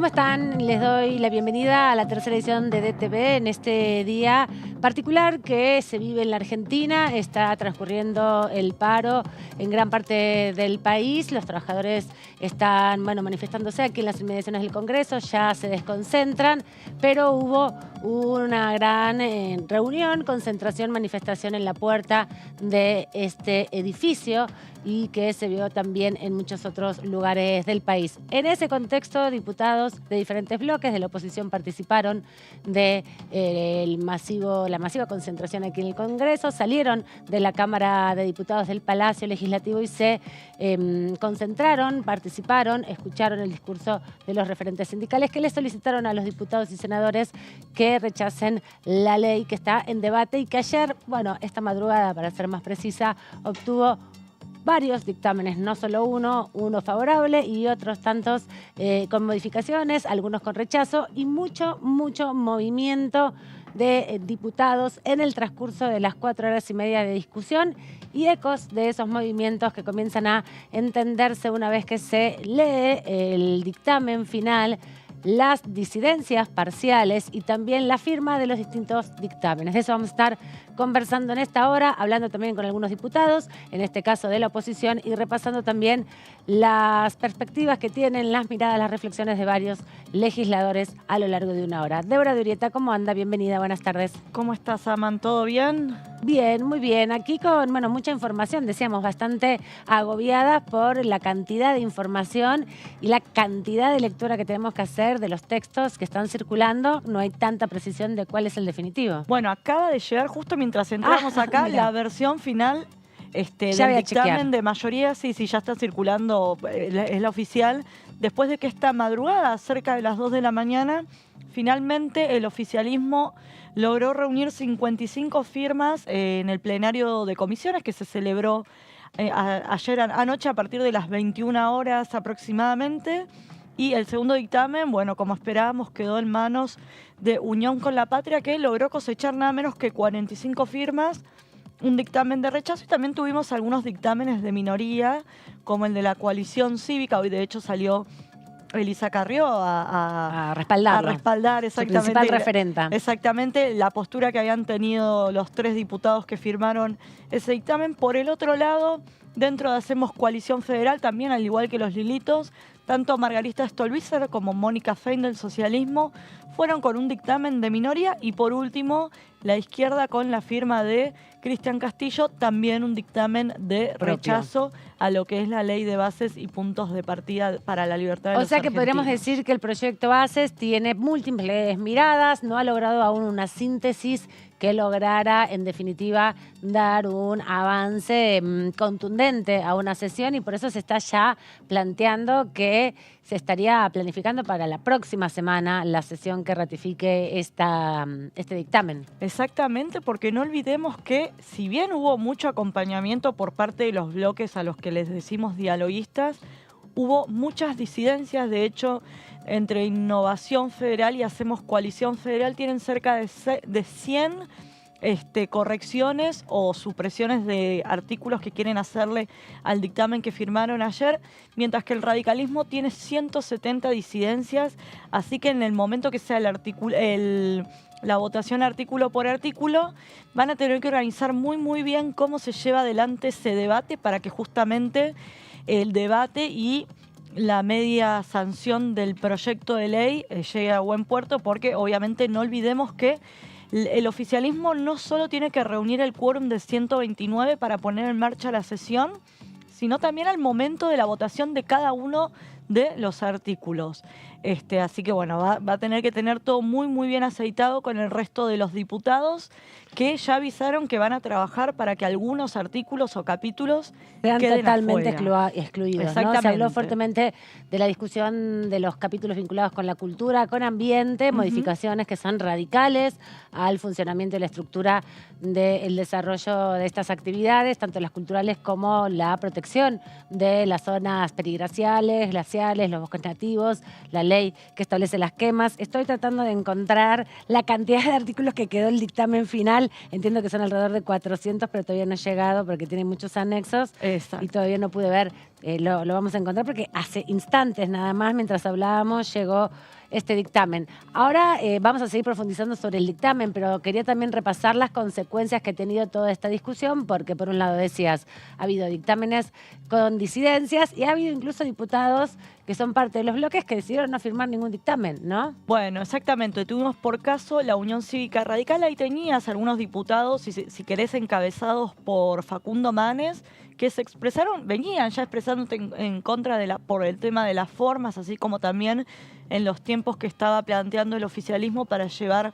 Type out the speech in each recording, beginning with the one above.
¿Cómo están? Les doy la bienvenida a la tercera edición de DTV en este día particular que se vive en la Argentina. Está transcurriendo el paro en gran parte del país. Los trabajadores están manifestándose aquí en las inmediaciones del Congreso, ya se desconcentran, pero hubo una gran reunión, concentración, manifestación en la puerta de este edificio y que se vio también en muchos otros lugares del país. En ese contexto, diputados de diferentes bloques de la oposición participaron de la masiva concentración aquí en el Congreso, salieron de la Cámara de Diputados del Palacio Legislativo y se concentraron, participaron, escucharon el discurso de los referentes sindicales que les solicitaron a los diputados y senadores que rechacen la ley que está en debate y que ayer, esta madrugada, para ser más precisa, obtuvo varios dictámenes, no solo uno favorable y otros tantos con modificaciones, algunos con rechazo y mucho movimiento de diputados en el transcurso de las 4 horas y media de discusión y ecos de esos movimientos que comienzan a entenderse una vez que se lee el dictamen final, las disidencias parciales y también la firma de los distintos dictámenes. De eso vamos a estar conversando en esta hora, hablando también con algunos diputados, en este caso de la oposición, y repasando también las perspectivas que tienen, las miradas, las reflexiones de varios legisladores a lo largo de una hora. Débora de Urieta, ¿cómo anda? Bienvenida, buenas tardes. ¿Cómo estás, Aman? ¿Todo bien? Bien, muy bien. Aquí con mucha información, decíamos, bastante agobiadas por la cantidad de información y la cantidad de lectura que tenemos que hacer de los textos que están circulando. No hay tanta precisión de cuál es el definitivo. Bueno, acaba de llegar justo mientras entramos acá la versión final del dictamen de mayoría. Sí, ya está circulando, es la oficial. Después de que esta madrugada, cerca de las 2 de la mañana, finalmente el oficialismo logró reunir 55 firmas en el plenario de comisiones que se celebró anoche a partir de las 21 horas aproximadamente. Y el segundo dictamen, como esperábamos, quedó en manos de Unión con la Patria, que logró cosechar nada menos que 45 firmas, un dictamen de rechazo y también tuvimos algunos dictámenes de minoría, como el de la coalición cívica. Hoy de hecho salió Elisa Carrió a respaldar exactamente, su principal referenta. Exactamente la postura que habían tenido los 3 diputados que firmaron ese dictamen. Por el otro lado, dentro de Hacemos Coalición Federal, también al igual que los Lilitos, tanto Margarita Stolbizer como Mónica Fein del socialismo fueron con un dictamen de minoría y por último la izquierda con la firma de Cristian Castillo, también un dictamen de rechazo a lo que es la ley de bases y puntos de partida para la libertad de los argentinos. Podríamos decir que el proyecto Bases tiene múltiples miradas, no ha logrado aún una síntesis que lograra, en definitiva, dar un avance contundente a una sesión y por eso se está ya planteando que se estaría planificando para la próxima semana la sesión que ratifique este dictamen. Exactamente, porque no olvidemos que si bien hubo mucho acompañamiento por parte de los bloques a los que les decimos dialoguistas, hubo muchas disidencias. De hecho, entre Innovación Federal y Hacemos Coalición Federal tienen cerca de 100 correcciones o supresiones de artículos que quieren hacerle al dictamen que firmaron ayer, mientras que el radicalismo tiene 170 disidencias, así que en el momento que sea la votación artículo por artículo, van a tener que organizar muy bien cómo se lleva adelante ese debate para que justamente el debate y la media sanción del proyecto de ley llegue a buen puerto, porque obviamente no olvidemos que el oficialismo no solo tiene que reunir el quórum de 129 para poner en marcha la sesión, sino también al momento de la votación de cada uno de los artículos. Así que va a tener que tener todo muy bien aceitado con el resto de los diputados que ya avisaron que van a trabajar para que algunos artículos o capítulos sean queden totalmente excluidos. Exactamente. Se habló fuertemente de la discusión de los capítulos vinculados con la cultura, con ambiente, modificaciones que son radicales al funcionamiento y la estructura del desarrollo de estas actividades, tanto las culturales como la protección de las zonas periglaciales, glaciares, especiales, los bosques nativos, la ley que establece las quemas. Estoy tratando de encontrar la cantidad de artículos que quedó el dictamen final. Entiendo que son alrededor de 400, pero todavía no he llegado porque tiene muchos anexos. Exacto. Y todavía no pude ver. Lo vamos a encontrar porque hace instantes nada más, mientras hablábamos, llegó este dictamen. Ahora vamos a seguir profundizando sobre el dictamen, pero quería también repasar las consecuencias que ha tenido toda esta discusión, porque por un lado decías, ha habido dictámenes con disidencias y ha habido incluso diputados que son parte de los bloques que decidieron no firmar ningún dictamen, ¿no? Bueno, exactamente. Tuvimos por caso la Unión Cívica Radical. Ahí tenías algunos diputados, si querés, encabezados por Facundo Manes, que se expresaron, venían ya expresándote en contra por el tema de las formas, así como también en los tiempos que estaba planteando el oficialismo para llevar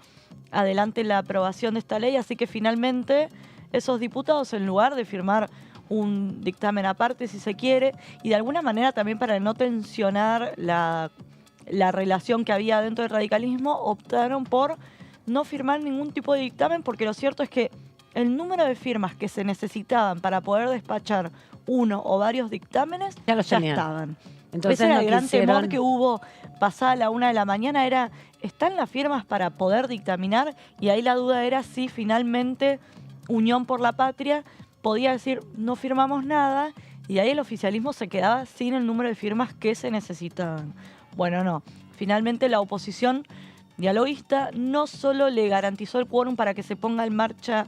adelante la aprobación de esta ley. Así que finalmente esos diputados, en lugar de firmar un dictamen aparte, si se quiere, y de alguna manera también para no tensionar la relación que había dentro del radicalismo, optaron por no firmar ningún tipo de dictamen, porque lo cierto es que el número de firmas que se necesitaban para poder despachar uno o varios dictámenes ya estaban. Entonces ese era el gran temor que hubo pasada la 1 de la mañana, era, ¿están las firmas para poder dictaminar? Y ahí la duda era si finalmente Unión por la Patria podía decir, no firmamos nada, y ahí el oficialismo se quedaba sin el número de firmas que se necesitaban. Bueno, no. Finalmente la oposición dialoguista no solo le garantizó el quórum para que se ponga en marcha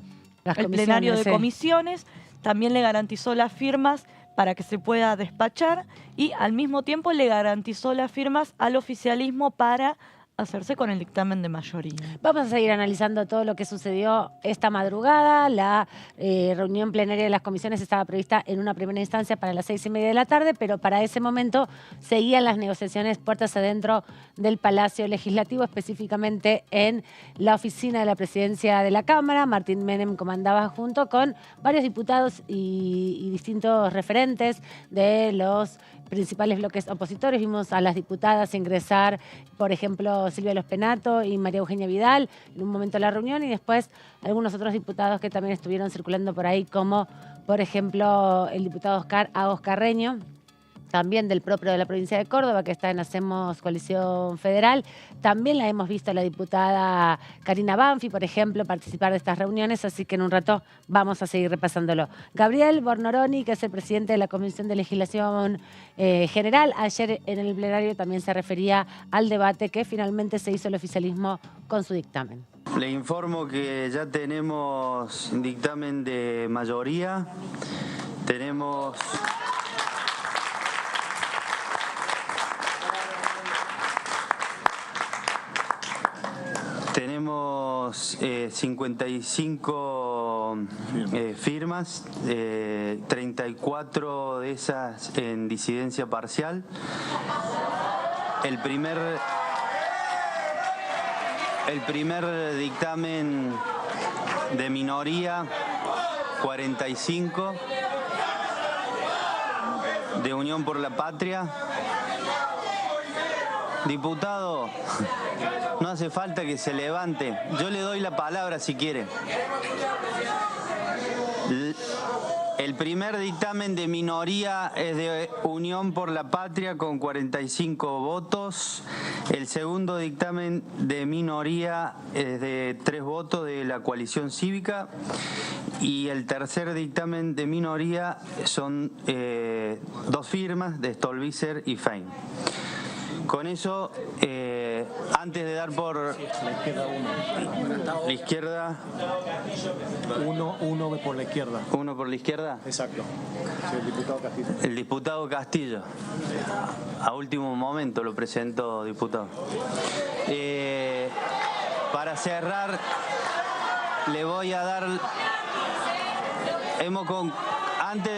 el plenario de comisiones, también le garantizó las firmas para que se pueda despachar y al mismo tiempo le garantizó las firmas al oficialismo para hacerse con el dictamen de mayoría. Vamos a seguir analizando todo lo que sucedió esta madrugada. La reunión plenaria de las comisiones estaba prevista en una primera instancia para las 6:30 de la tarde, pero para ese momento seguían las negociaciones puertas adentro del Palacio Legislativo, específicamente en la oficina de la Presidencia de la Cámara. Martín Menem comandaba junto con varios diputados y distintos referentes de los principales bloques opositores. Vimos a las diputadas ingresar, por ejemplo, Silvia Los Penato y María Eugenia Vidal en un momento de la reunión, y después algunos otros diputados que también estuvieron circulando por ahí, como por ejemplo el diputado Agos Carreño, también del propio de la provincia de Córdoba, que está en Hacemos Coalición Federal. También la hemos visto a la diputada Karina Banfi, por ejemplo, participar de estas reuniones, así que en un rato vamos a seguir repasándolo. Gabriel Bornoroni, que es el presidente de la Comisión de Legislación General, ayer en el plenario también se refería al debate que finalmente se hizo el oficialismo con su dictamen. Le informo que ya tenemos dictamen de mayoría, tenemos 55 firmas, 34 de esas en disidencia parcial. El primer dictamen de minoría, 45, de Unión por la Patria. Diputado, no hace falta que se levante. Yo le doy la palabra si quiere. El primer dictamen de minoría es de Unión por la Patria con 45 votos. El segundo dictamen de minoría es de 3 votos de la coalición cívica. Y el tercer dictamen de minoría son 2 firmas de Stolbizer y Fein. Con eso, antes de dar por la izquierda... Uno por la izquierda. ¿Uno por la izquierda? Exacto. Sí, el diputado Castillo. El diputado Castillo. A último momento lo presento, diputado. Para cerrar, le voy a dar... Antes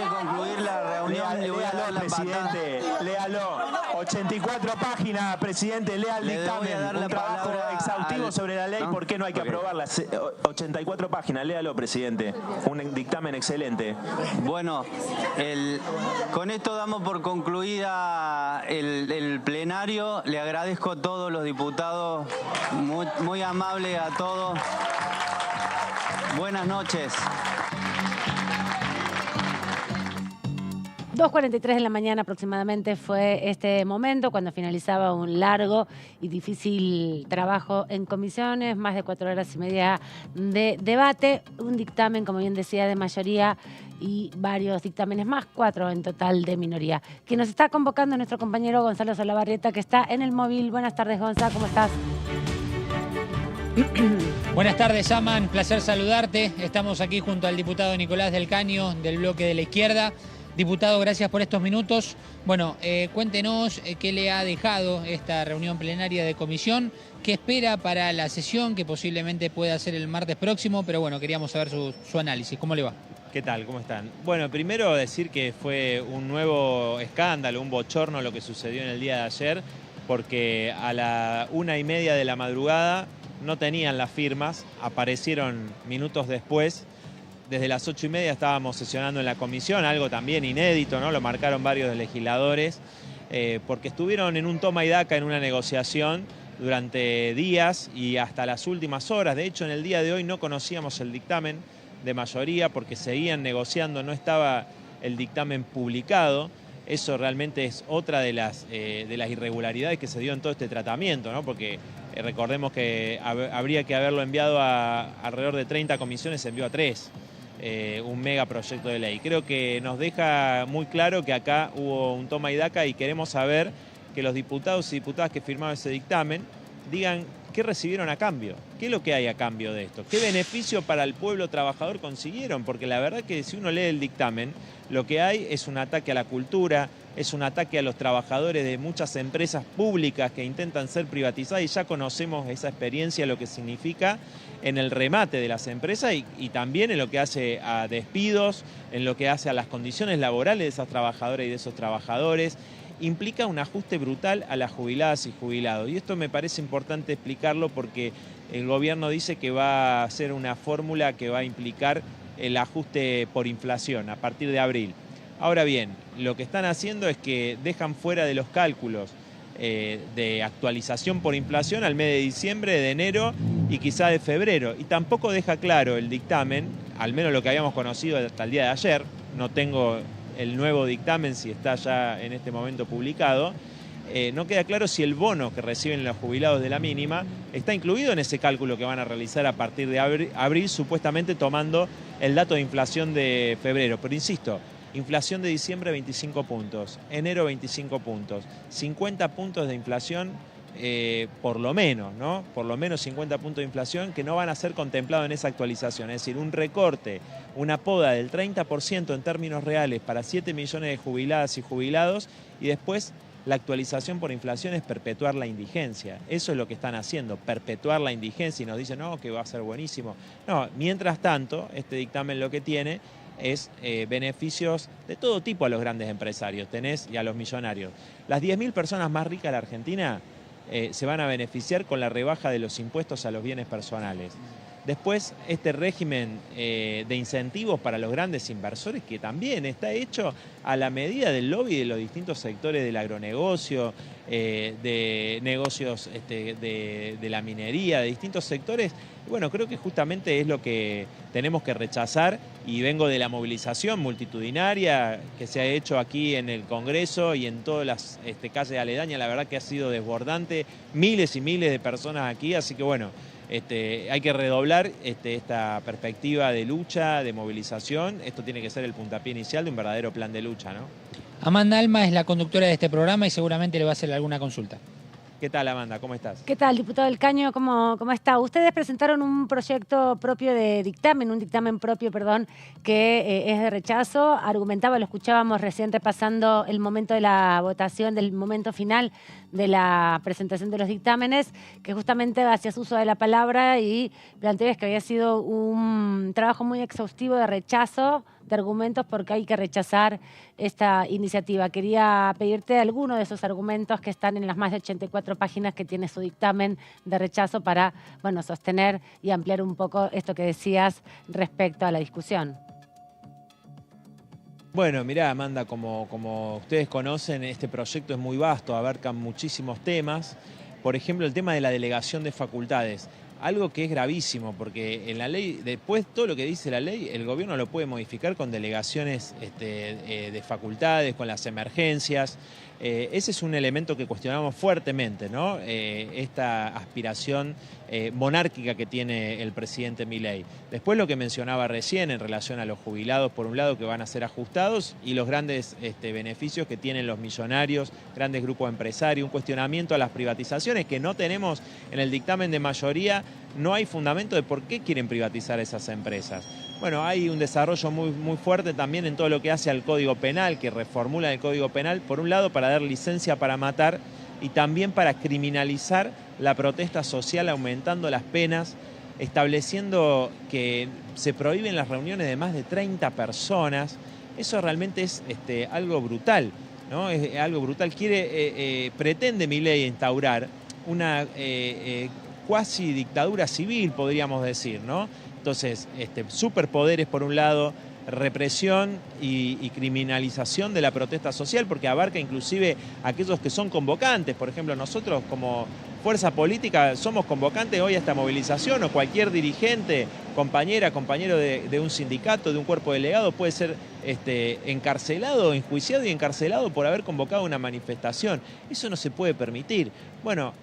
de concluir la reunión, le voy a dar la presidente, léalo. 84 páginas, presidente, lea el dictamen. Un trabajo exhaustivo sobre la ley, ¿por qué no hay que aprobarla? 84 páginas, léalo, presidente. Un dictamen excelente. Bueno, con esto damos por concluida el plenario. Le agradezco a todos los diputados, muy amable a todos. Buenas noches. 2:43 de la mañana aproximadamente fue este momento cuando finalizaba un largo y difícil trabajo en comisiones, más de 4 horas y media de debate, un dictamen, como bien decía, de mayoría y varios dictámenes más, 4 en total de minoría. Quien nos está convocando es nuestro compañero Gonzalo Solabarrieta, que está en el móvil. Buenas tardes, Gonzalo, ¿cómo estás? Buenas tardes, Aman, placer saludarte. Estamos aquí junto al diputado Nicolás del Caño, del bloque de la izquierda. Diputado, gracias por estos minutos. Bueno, cuéntenos qué le ha dejado esta reunión plenaria de comisión, qué espera para la sesión, que posiblemente pueda ser el martes próximo, pero bueno, queríamos saber su análisis. ¿Cómo le va? ¿Qué tal? ¿Cómo están? Bueno, primero decir que fue un nuevo escándalo, un bochorno lo que sucedió en el día de ayer, porque a la 1:30 de la madrugada no tenían las firmas, aparecieron minutos después. Desde las 8:30 estábamos sesionando en la comisión, algo también inédito, ¿no? Lo marcaron varios legisladores, porque estuvieron en un toma y daca en una negociación durante días y hasta las últimas horas. De hecho, en el día de hoy no conocíamos el dictamen de mayoría porque seguían negociando, no estaba el dictamen publicado. Eso realmente es otra de las irregularidades que se dio en todo este tratamiento, ¿no? Porque recordemos que habría que haberlo enviado a alrededor de 30 comisiones, se envió a 3. Un megaproyecto de ley. Creo que nos deja muy claro que acá hubo un toma y daca y queremos saber que los diputados y diputadas que firmaron ese dictamen digan qué recibieron a cambio, qué es lo que hay a cambio de esto, qué beneficio para el pueblo trabajador consiguieron, porque la verdad que si uno lee el dictamen, lo que hay es un ataque a la cultura, es un ataque a los trabajadores de muchas empresas públicas que intentan ser privatizadas y ya conocemos esa experiencia, lo que significa en el remate de las empresas y también en lo que hace a despidos, en lo que hace a las condiciones laborales de esas trabajadoras y de esos trabajadores. Implica un ajuste brutal a las jubiladas y jubilados. Y esto me parece importante explicarlo porque el gobierno dice que va a hacer una fórmula que va a implicar el ajuste por inflación a partir de abril. Ahora bien, lo que están haciendo es que dejan fuera de los cálculos de actualización por inflación al mes de diciembre, de enero y quizá de febrero. Y tampoco deja claro el dictamen, al menos lo que habíamos conocido hasta el día de ayer, no tengo el nuevo dictamen si está ya en este momento publicado, no queda claro si el bono que reciben los jubilados de la mínima está incluido en ese cálculo que van a realizar a partir de abril, supuestamente tomando el dato de inflación de febrero. Pero insisto, inflación de diciembre 25 puntos, enero 25 puntos, 50 puntos de inflación por lo menos, ¿no? Por lo menos 50 puntos de inflación que no van a ser contemplados en esa actualización. Es decir, un recorte, una poda del 30% en términos reales para 7 millones de jubiladas y jubilados y después la actualización por inflación es perpetuar la indigencia. Eso es lo que están haciendo, perpetuar la indigencia y nos dicen, no, que va a ser buenísimo. No, mientras tanto, este dictamen lo que tiene es beneficios de todo tipo a los grandes empresarios y a los millonarios. Las 10.000 personas más ricas de la Argentina se van a beneficiar con la rebaja de los impuestos a los bienes personales. Después, este régimen de incentivos para los grandes inversores, que también está hecho a la medida del lobby de los distintos sectores del agronegocio, de negocios de la minería, de distintos sectores. Bueno, creo que justamente es lo que tenemos que rechazar y vengo de la movilización multitudinaria que se ha hecho aquí en el Congreso y en todas las calles aledañas. La verdad que ha sido desbordante, miles y miles de personas aquí, así que bueno, hay que redoblar esta perspectiva de lucha, de movilización. Esto tiene que ser el puntapié inicial de un verdadero plan de lucha, ¿no? Amanda Alma es la conductora de este programa y seguramente le va a hacer alguna consulta. ¿Qué tal, Amanda? ¿Cómo estás? ¿Qué tal, diputado del Caño? ¿Cómo está? Ustedes presentaron un proyecto propio de dictamen, un dictamen propio, perdón, que es de rechazo. Argumentaba, lo escuchábamos recién repasando el momento de la votación, del momento final de la presentación de los dictámenes, que justamente hacías uso de la palabra y planteabas que había sido un trabajo muy exhaustivo de rechazo de argumentos porque hay que rechazar esta iniciativa. Quería pedirte alguno de esos argumentos que están en las más de 84 páginas que tiene su dictamen de rechazo para, bueno, sostener y ampliar un poco esto que decías respecto a la discusión. Bueno, mirá, Amanda, como ustedes conocen, este proyecto es muy vasto, abarca muchísimos temas. Por ejemplo, el tema de la delegación de facultades. algo que es gravísimo, porque en la ley, después todo lo que dice la ley, el gobierno lo puede modificar con delegaciones de facultades, con las emergencias. Ese es un elemento que cuestionamos fuertemente, ¿no? Esta aspiración monárquica que tiene el presidente Milei. Después lo que mencionaba recién en relación a los jubilados, por un lado, que van a ser ajustados, y los grandes beneficios que tienen los millonarios, grandes grupos empresarios, un cuestionamiento a las privatizaciones que no tenemos en el dictamen de mayoría, no hay fundamento de por qué quieren privatizar esas empresas. Bueno, hay un desarrollo muy fuerte también en todo lo que hace al Código Penal, que reformula el Código Penal, por un lado para dar licencia para matar y también para criminalizar la protesta social, aumentando las penas, estableciendo que se prohíben las reuniones de más de 30 personas. Eso realmente es algo brutal, ¿no? Es algo brutal. Pretende Milei instaurar una cuasi dictadura civil, podríamos decir, ¿no? Entonces, superpoderes por un lado, represión y criminalización de la protesta social, porque abarca inclusive a aquellos que son convocantes. Por ejemplo, nosotros como fuerza política somos convocantes hoy a esta movilización, o cualquier dirigente, compañero de un sindicato, de un cuerpo delegado, puede ser encarcelado, enjuiciado y encarcelado por haber convocado una manifestación. Eso no se puede permitir. Bueno,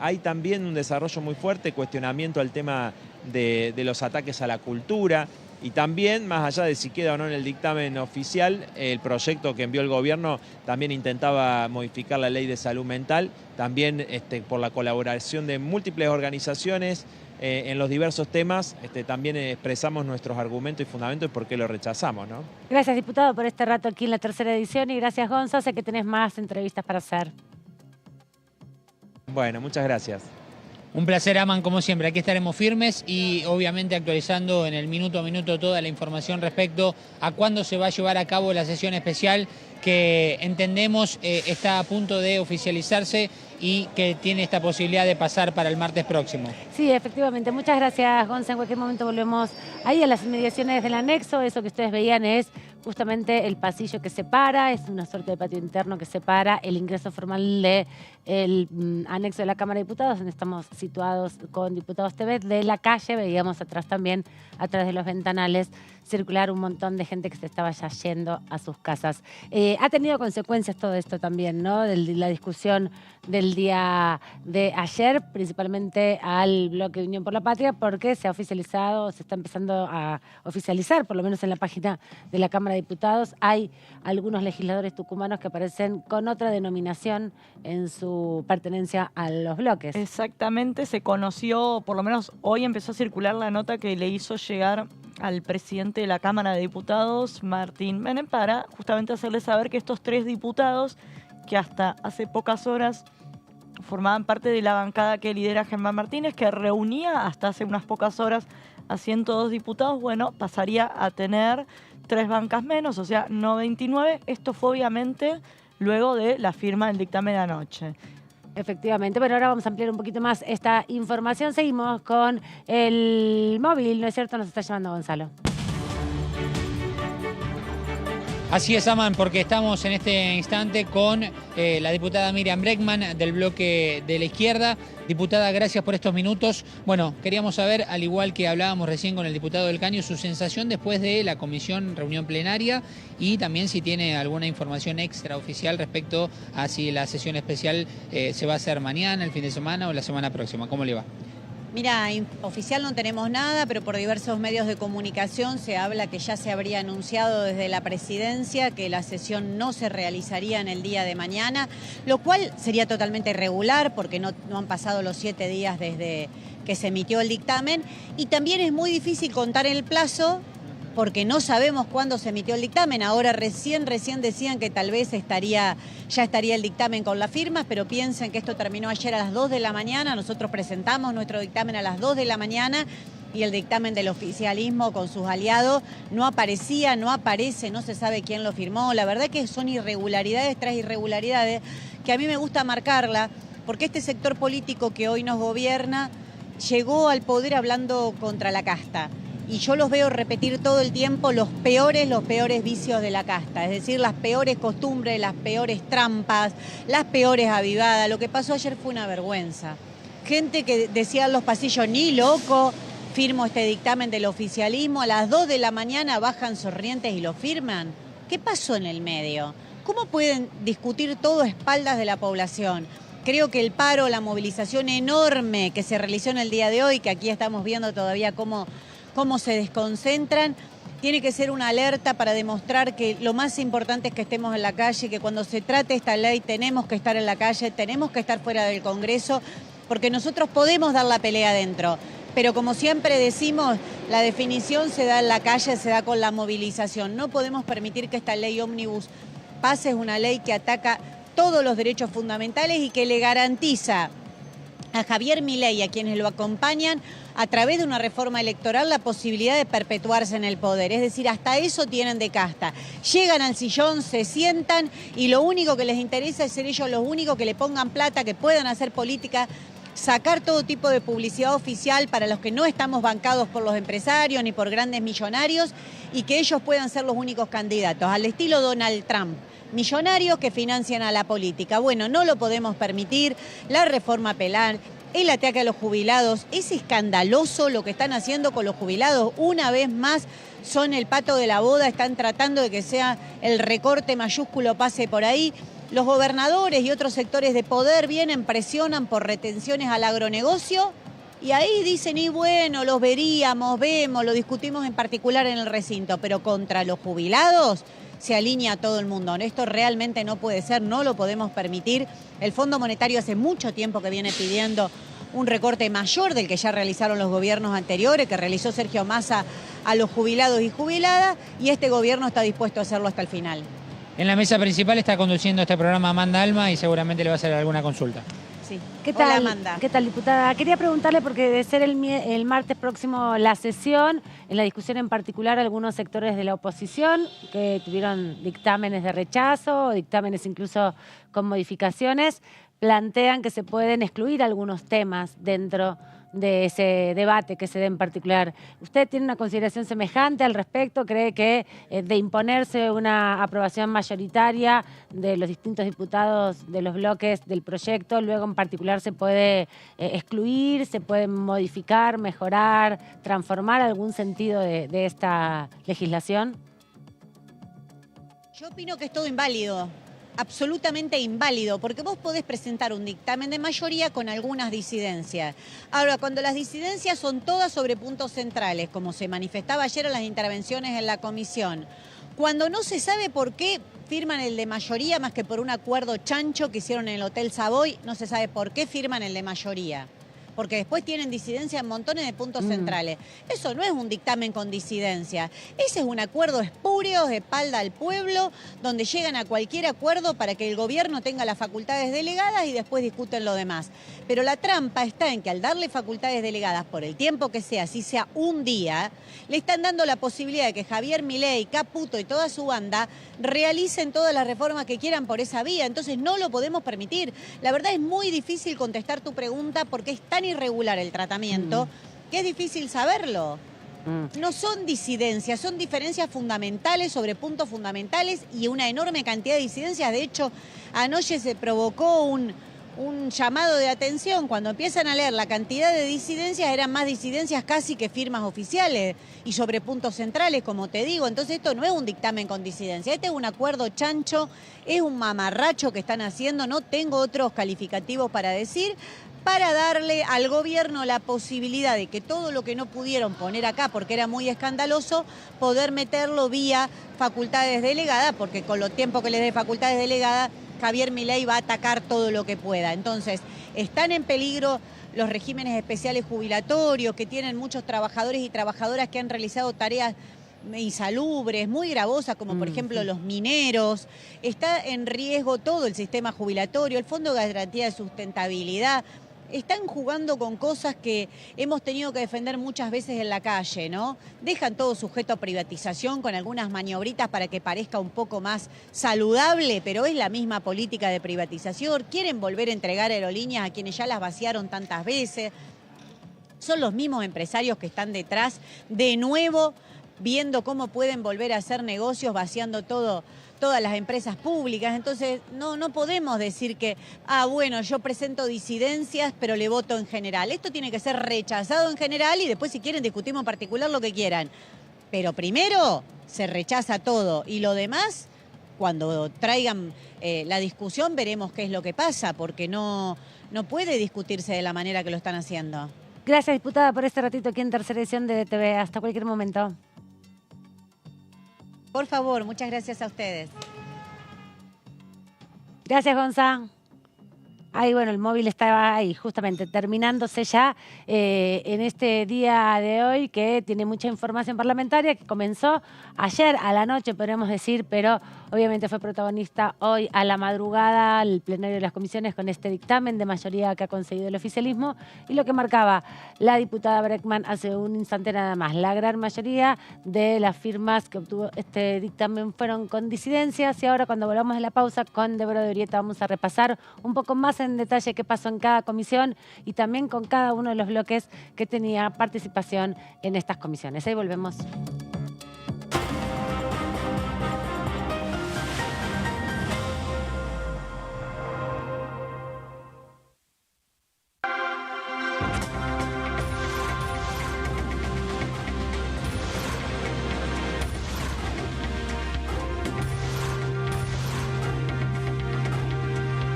hay también un desarrollo muy fuerte, cuestionamiento al tema de los ataques a la cultura. Y también, más allá de si queda o no en el dictamen oficial, el proyecto que envió el gobierno también intentaba modificar la ley de salud mental, también por la colaboración de múltiples organizaciones en los diversos temas, también expresamos nuestros argumentos y fundamentos y por qué lo rechazamos, ¿no? Gracias, diputado, por este rato aquí en la tercera edición, y gracias, Gonza, sé que tenés más entrevistas para hacer. Bueno, muchas gracias. Un placer, Aman, como siempre. Aquí estaremos firmes y obviamente actualizando en el minuto a minuto toda la información respecto a cuándo se va a llevar a cabo la sesión especial que entendemos está a punto de oficializarse y que tiene esta posibilidad de pasar para el martes próximo. Sí, efectivamente. Muchas gracias, Gonza. En cualquier momento volvemos ahí a las inmediaciones del anexo. Eso que ustedes veían es justamente el pasillo que separa, es una suerte de patio interno que separa el ingreso formal del anexo de la Cámara de Diputados, donde estamos situados con Diputados TV. De la calle veíamos atrás también, atrás de los ventanales, circular un montón de gente que se estaba ya yendo a sus casas. Ha tenido consecuencias todo esto también, ¿no? La discusión del día de ayer, principalmente al bloque de Unión por la Patria, porque se ha oficializado, se está empezando a oficializar, por lo menos en la página de la Cámara de Diputados, hay algunos legisladores tucumanos que aparecen con otra denominación en su pertenencia a los bloques. Exactamente, se conoció, por lo menos hoy empezó a circular la nota que le hizo llegar al presidente de la Cámara de Diputados, Martín Menem, para justamente hacerle saber que estos 3 diputados, que hasta hace pocas horas formaban parte de la bancada que lidera Germán Martínez, que reunía hasta hace unas pocas horas a 102 diputados, bueno, pasaría a tener 3 bancas menos, o sea, no 29. Esto fue obviamente luego de la firma del dictamen de anoche. Efectivamente. Bueno, ahora vamos a ampliar un poquito más esta información. Seguimos con el móvil, ¿no es cierto? Nos está llamando Gonzalo. Así es, Aman, porque estamos en este instante con la diputada Miriam Bregman del bloque de la izquierda. Diputada, gracias por estos minutos. Bueno, queríamos saber, al igual que hablábamos recién con el diputado del Caño, su sensación después de la comisión reunión plenaria y también si tiene alguna información extraoficial respecto a si la sesión especial se va a hacer mañana, el fin de semana o la semana próxima. ¿Cómo le va? Mira, oficial no tenemos nada, pero por diversos medios de comunicación se habla que ya se habría anunciado desde la presidencia que la sesión no se realizaría en el día de mañana, lo cual sería totalmente irregular porque no han pasado los 7 días desde que se emitió el dictamen, y también es muy difícil contar el plazo porque no sabemos cuándo se emitió el dictamen. Ahora recién decían que tal vez ya estaría el dictamen con las firmas, pero piensen que esto terminó ayer a las 2 de la mañana, nosotros presentamos nuestro dictamen a las 2 de la mañana y el dictamen del oficialismo con sus aliados no aparecía, no aparece, no se sabe quién lo firmó. La verdad que son irregularidades tras irregularidades que a mí me gusta marcarla, porque este sector político que hoy nos gobierna llegó al poder hablando contra la casta. Y yo los veo repetir todo el tiempo los peores vicios de la casta, es decir, las peores costumbres, las peores trampas, las peores avivadas. Lo que pasó ayer fue una vergüenza. gente que decía en los pasillos, ni loco, firmo este dictamen del oficialismo, a las 2 de la mañana bajan sonrientes y lo firman. ¿Qué pasó en el medio? ¿Cómo pueden discutir todo a espaldas de la población? Creo que el paro, la movilización enorme que se realizó en el día de hoy, que aquí estamos viendo todavía cómo se desconcentran, tiene que ser una alerta para demostrar que lo más importante es que estemos en la calle, que cuando se trate esta ley tenemos que estar en la calle, tenemos que estar fuera del Congreso, porque nosotros podemos dar la pelea adentro. Pero como siempre decimos, la definición se da en la calle, se da con la movilización. No podemos permitir que esta ley ómnibus pase, es una ley que ataca todos los derechos fundamentales y que le garantiza a Javier Milei y a quienes lo acompañan a través de una reforma electoral la posibilidad de perpetuarse en el poder. Es decir, hasta eso tienen de casta. Llegan al sillón, se sientan y lo único que les interesa es ser ellos los únicos que le pongan plata, que puedan hacer política, sacar todo tipo de publicidad oficial para los que no estamos bancados por los empresarios ni por grandes millonarios y que ellos puedan ser los únicos candidatos, al estilo Donald Trump. Millonarios que financian a la política. Bueno, no lo podemos permitir. La reforma penal, el ataque a los jubilados, es escandaloso lo que están haciendo con los jubilados. Una vez más son el pato de la boda, están tratando de que sea el recorte mayúsculo pase por ahí. Los gobernadores y otros sectores de poder vienen, presionan por retenciones al agronegocio y ahí dicen, y bueno, los veríamos, vemos, lo discutimos en particular en el recinto, pero contra los jubilados se alinea a todo el mundo. Esto realmente no puede ser, no lo podemos permitir. El Fondo Monetario hace mucho tiempo que viene pidiendo un recorte mayor del que ya realizaron los gobiernos anteriores, que realizó Sergio Massa a los jubilados y jubiladas, y este gobierno está dispuesto a hacerlo hasta el final. En la mesa principal está conduciendo este programa Amanda Alma y seguramente le va a hacer alguna consulta. Sí. ¿Qué tal, Hola, Amanda? ¿Qué tal, diputada? Quería preguntarle, porque de ser el martes próximo la sesión, en la discusión en particular algunos sectores de la oposición que tuvieron dictámenes de rechazo, o dictámenes incluso con modificaciones, plantean que se pueden excluir algunos temas dentro de ese debate que se dé en particular. ¿Usted tiene una consideración semejante al respecto? ¿Cree que de imponerse una aprobación mayoritaria de los distintos diputados de los bloques del proyecto, luego en particular se puede excluir, se puede modificar, mejorar, transformar algún sentido de esta legislación? Yo opino que es todo inválido. Absolutamente inválido, porque vos podés presentar un dictamen de mayoría con algunas disidencias. Ahora, cuando las disidencias son todas sobre puntos centrales, como se manifestaba ayer en las intervenciones en la comisión, cuando no se sabe por qué firman el de mayoría más que por un acuerdo chancho que hicieron en el Hotel Savoy, no se sabe por qué firman el de mayoría. Porque después tienen disidencia en montones de puntos centrales. Eso no es un dictamen con disidencia. Ese es un acuerdo espurio, de espalda al pueblo, donde llegan a cualquier acuerdo para que el gobierno tenga las facultades delegadas y después discuten lo demás. Pero la trampa está en que al darle facultades delegadas por el tiempo que sea, si sea un día, le están dando la posibilidad de que Javier Milei, Caputo y toda su banda realicen todas las reformas que quieran por esa vía. Entonces no lo podemos permitir. La verdad es muy difícil contestar tu pregunta porque es tan irregular el tratamiento que es difícil saberlo. No son disidencias, son diferencias fundamentales sobre puntos fundamentales y una enorme cantidad de disidencias. De hecho, anoche se provocó un llamado de atención. Cuando empiezan a leer la cantidad de disidencias, eran más disidencias casi que firmas oficiales y sobre puntos centrales, como te digo. Entonces esto no es un dictamen con disidencia, este es un acuerdo chancho, es un mamarracho que están haciendo, no tengo otros calificativos para decir, para darle al gobierno la posibilidad de que todo lo que no pudieron poner acá, porque era muy escandaloso, poder meterlo vía facultades delegadas, porque con los tiempos que les dé facultades delegadas, Javier Milei va a atacar todo lo que pueda. Entonces, están en peligro los regímenes especiales jubilatorios, que tienen muchos trabajadores y trabajadoras que han realizado tareas insalubres, muy gravosas, como por ejemplo los mineros. Está en riesgo todo el sistema jubilatorio, el Fondo de Garantía de Sustentabilidad. Están jugando con cosas que hemos tenido que defender muchas veces en la calle, ¿no? Dejan todo sujeto a privatización con algunas maniobritas para que parezca un poco más saludable, pero es la misma política de privatización. Quieren volver a entregar aerolíneas a quienes ya las vaciaron tantas veces. Son los mismos empresarios que están detrás, de nuevo, viendo cómo pueden volver a hacer negocios, vaciando todo todas las empresas públicas. Entonces no podemos decir que, bueno, yo presento disidencias pero le voto en general. Esto tiene que ser rechazado en general y después si quieren discutimos en particular lo que quieran. Pero primero se rechaza todo y lo demás, cuando traigan la discusión veremos qué es lo que pasa, porque no puede discutirse de la manera que lo están haciendo. Gracias, diputada, por este ratito aquí en Tercera Edición de DTV. Hasta cualquier momento. Por favor, muchas gracias a ustedes. Gracias, Gonza. Ahí, bueno, el móvil estaba ahí, justamente, terminándose ya en este día de hoy, que tiene mucha información parlamentaria, que comenzó ayer a la noche, podríamos decir, pero obviamente fue protagonista hoy a la madrugada, el plenario de las comisiones con este dictamen de mayoría que ha conseguido el oficialismo, y lo que marcaba la diputada Bregman hace un instante nada más. La gran mayoría de las firmas que obtuvo este dictamen fueron con disidencias, y ahora cuando volvamos de la pausa con Débora de Urieta vamos a repasar un poco más en detalle qué pasó en cada comisión y también con cada uno de los bloques que tenía participación en estas comisiones. Ahí volvemos.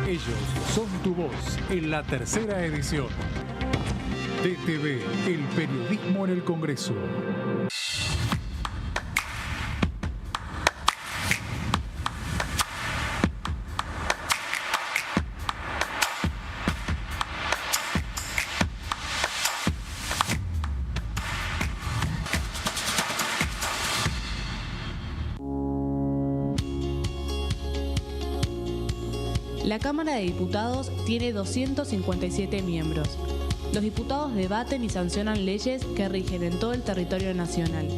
Ellos son tu voz en la tercera edición. DTV, el periodismo en el Congreso. La Cámara de Diputados tiene 257 miembros. Los diputados debaten y sancionan leyes que rigen en todo el territorio nacional.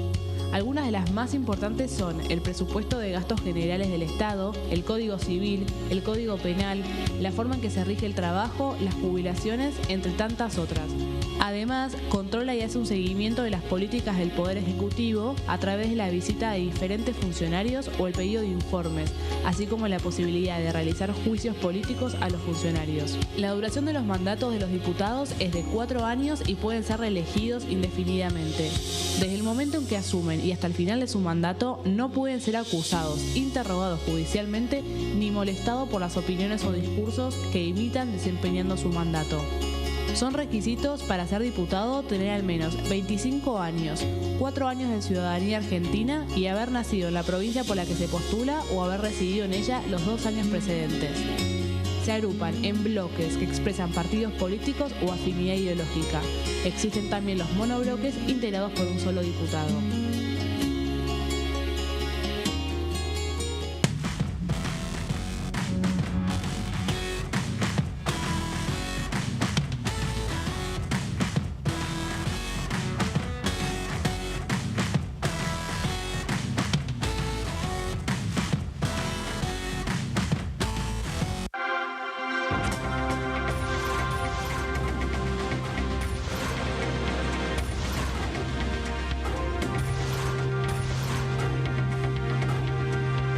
Algunas de las más importantes son el presupuesto de gastos generales del Estado, el Código Civil, el Código Penal, la forma en que se rige el trabajo, las jubilaciones, entre tantas otras. Además, controla y hace un seguimiento de las políticas del Poder Ejecutivo a través de la visita de diferentes funcionarios o el pedido de informes, así como la posibilidad de realizar juicios políticos a los funcionarios. La duración de los mandatos de los diputados es de 4 años y pueden ser reelegidos indefinidamente. Desde el momento en que asumen y hasta el final de su mandato, no pueden ser acusados, interrogados judicialmente, ni molestados por las opiniones o discursos que imitan desempeñando su mandato. Son requisitos para ser diputado tener al menos 25 años, 4 años de ciudadanía argentina y haber nacido en la provincia por la que se postula o haber residido en ella los 2 años precedentes. Se agrupan en bloques que expresan partidos políticos o afinidad ideológica. Existen también los monobloques integrados por un solo diputado.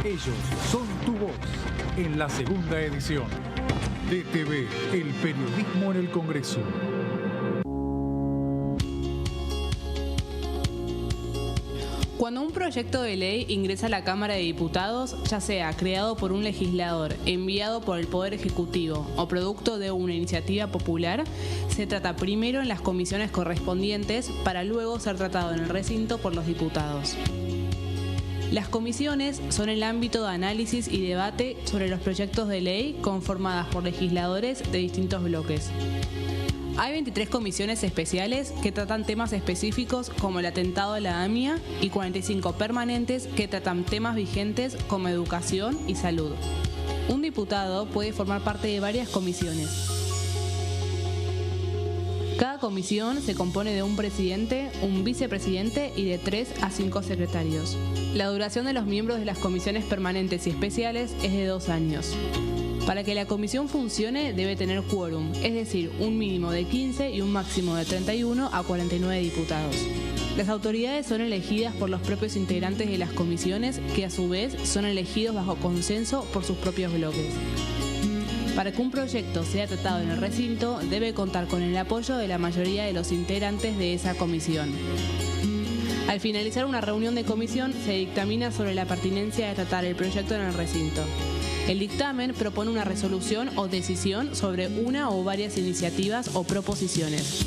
Ellos son tu voz en la segunda edición. DTV, el periodismo en el Congreso. Cuando un proyecto de ley ingresa a la Cámara de Diputados, ya sea creado por un legislador, enviado por el Poder Ejecutivo o producto de una iniciativa popular, se trata primero en las comisiones correspondientes para luego ser tratado en el recinto por los diputados. Las comisiones son el ámbito de análisis y debate sobre los proyectos de ley conformadas por legisladores de distintos bloques. Hay 23 comisiones especiales que tratan temas específicos como el atentado a la AMIA y 45 permanentes que tratan temas vigentes como educación y salud. Un diputado puede formar parte de varias comisiones. Cada comisión se compone de un presidente, un vicepresidente y de 3 a 5 secretarios. La duración de los miembros de las comisiones permanentes y especiales es de 2 años. Para que la comisión funcione debe tener quórum, es decir, un mínimo de 15 y un máximo de 31 a 49 diputados. Las autoridades son elegidas por los propios integrantes de las comisiones, que a su vez son elegidos bajo consenso por sus propios bloques. Para que un proyecto sea tratado en el recinto, debe contar con el apoyo de la mayoría de los integrantes de esa comisión. Al finalizar una reunión de comisión, se dictamina sobre la pertinencia de tratar el proyecto en el recinto. El dictamen propone una resolución o decisión sobre una o varias iniciativas o proposiciones.